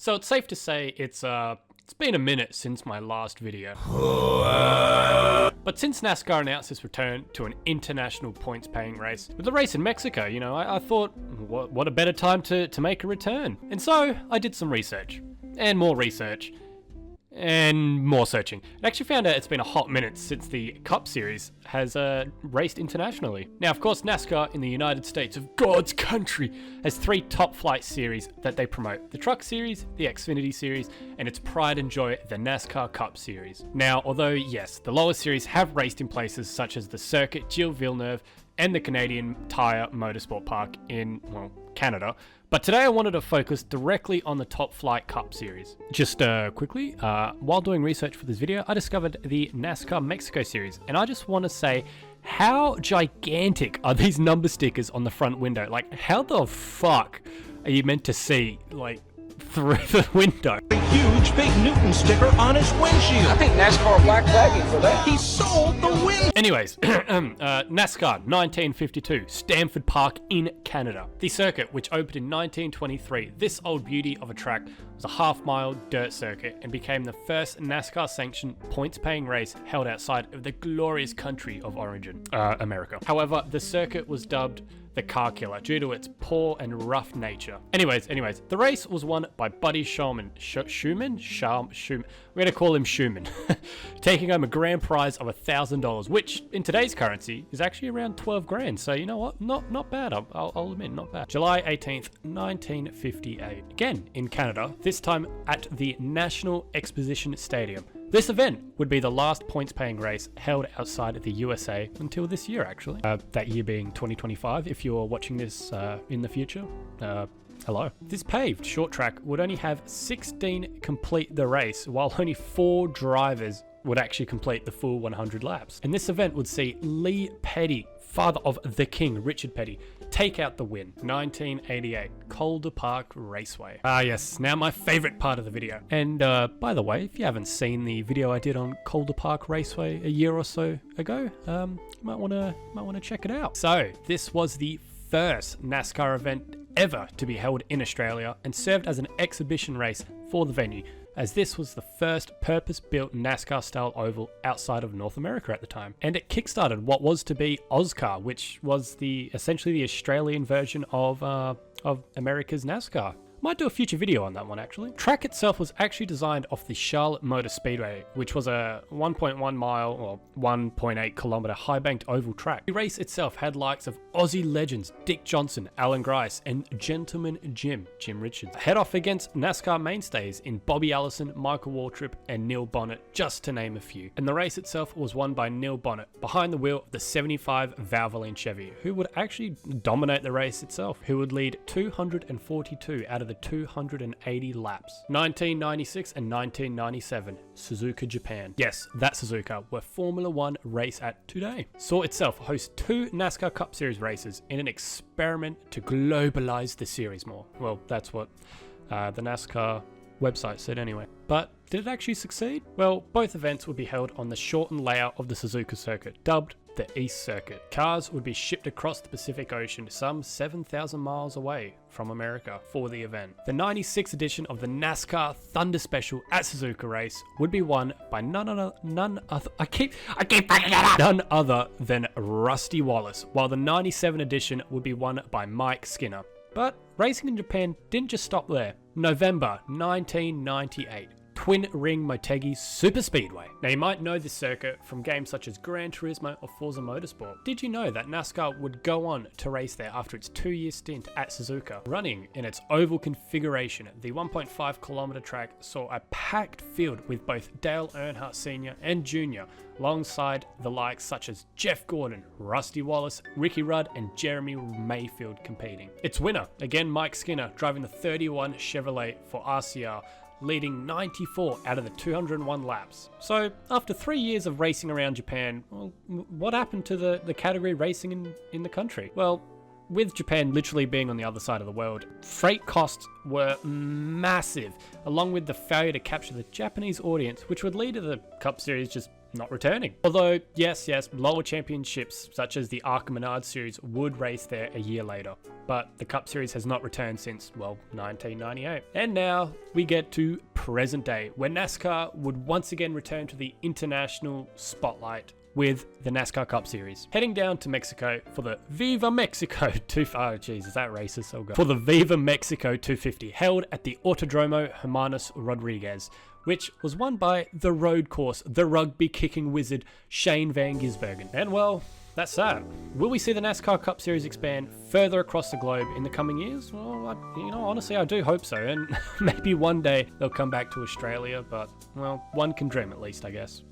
So it's safe to say it's been a minute since my last video. But since NASCAR announced its return to an international points paying race, with the race in Mexico, you know, I thought, what a better time to make a return. And so I did some research, and more research, and more searching. I actually found out it's been a hot minute since the Cup Series has raced internationally. Now, of course, NASCAR in the United States of God's country has 3 top flight series that they promote. The Truck Series, the Xfinity Series, and its pride and joy, the NASCAR Cup Series. Now, although, yes, the lower series have raced in places such as the Circuit Gilles Villeneuve and the Canadian Tire Motorsport Park in, well, Canada, but today I wanted to focus directly on the Top Flight Cup Series. Just quickly, while doing research for this video, I discovered the NASCAR Mexico Series, and I just want to say, how gigantic are these number stickers on the front window? Like, how the fuck are you meant to see, like, through the window? A huge big Newton sticker on his windshield. I think NASCAR black tagging for that. He sold the win. Anyways, NASCAR 1952, Stamford Park in Canada. The circuit, which opened in 1923, this old beauty of a track was a half-mile dirt circuit and became the first NASCAR-sanctioned points-paying race held outside of the glorious country of origin, America. However, the circuit was dubbed the Car Killer due to its poor and rough nature. Anyways, the race was won by Buddy Schumann. Schumann? We're gonna call him Schumann. Taking home a grand prize of $1,000, which in today's currency is actually around 12 grand. So you know what? Not bad. I'll admit, not bad. July 18th, 1958. Again in Canada, this time at the National Exposition Stadium. This event would be the last points-paying race held outside of the USA until this year, actually. That year being 2025, if you're watching this in the future. Hello. This paved short track would only have 16 complete the race, while only 4 drivers would actually complete the full 100 laps. And this event would see Lee Petty, father of the King, Richard Petty, take out the win. 1988, Calder Park Raceway. Ah yes, now my favorite part of the video. And by the way, if you haven't seen the video I did on Calder Park Raceway a year or so ago, you might want to check it out. So this was the first NASCAR event ever to be held in Australia and served as an exhibition race for the venue, as this was the first purpose-built NASCAR-style oval outside of North America at the time. And it kickstarted what was to be OzCar, which was essentially the Australian version of America's NASCAR. Might do a future video on that one, actually. Track itself was actually designed off the Charlotte Motor Speedway, which was a 1.1 mile or 1.8 kilometer high-banked oval track. The race itself had likes of Aussie legends Dick Johnson, Alan Grice, and Gentleman Jim Richards head off against NASCAR mainstays in Bobby Allison, Michael Waltrip, and Neil Bonnet, just to name a few. And the race itself was won by Neil Bonnet behind the wheel of the 75 Valvoline Chevy, who would actually dominate the race itself, who would lead 242 out of the 280 laps. 1996 and 1997, Suzuka, Japan. Yes, that Suzuka, where Formula One race at today, saw itself host 2 NASCAR Cup Series races in an experiment to globalize the series more. Well, that's what the NASCAR website said anyway. But did it actually succeed? Well, both events would be held on the shortened layout of the Suzuka circuit, dubbed the East Circuit. Cars would be shipped across the Pacific Ocean some 7,000 miles away from America for the event. The 96th edition of the NASCAR Thunder Special at Suzuka race would be won by none other than Rusty Wallace, while the 97 edition would be won by Mike Skinner. But racing in Japan didn't just stop there. November 1998. Twin Ring Motegi Super Speedway. Now you might know this circuit from games such as Gran Turismo or Forza Motorsport. Did you know that NASCAR would go on to race there after its 2-year stint at Suzuka? Running in its oval configuration, the 1.5 kilometer track saw a packed field with both Dale Earnhardt Sr. and Jr. alongside the likes such as Jeff Gordon, Rusty Wallace, Ricky Rudd, and Jeremy Mayfield competing. Its winner, again Mike Skinner, driving the 31 Chevrolet for RCR, leading 94 out of the 201 laps. So, after 3 years of racing around Japan, well, what happened to the category racing in the country? Well, with Japan literally being on the other side of the world, freight costs were massive, along with the failure to capture the Japanese audience, which would lead to the Cup Series just not returning. Although, yes, lower championships such as the Arca Menard Series would race there a year later, but the Cup Series has not returned since, well, 1998. And now we get to present day, where NASCAR would once again return to the international spotlight with the NASCAR Cup Series. Heading down to Mexico for the Viva Mexico is that racist? Oh god. For the Viva Mexico 250, held at the Autodromo Hermanos Rodriguez, which was won by the road course, the rugby kicking wizard, Shane Van Gisbergen. And well, that's that. Will we see the NASCAR Cup Series expand further across the globe in the coming years? Well, honestly, I do hope so. And maybe one day they'll come back to Australia, but, well, one can dream at least, I guess.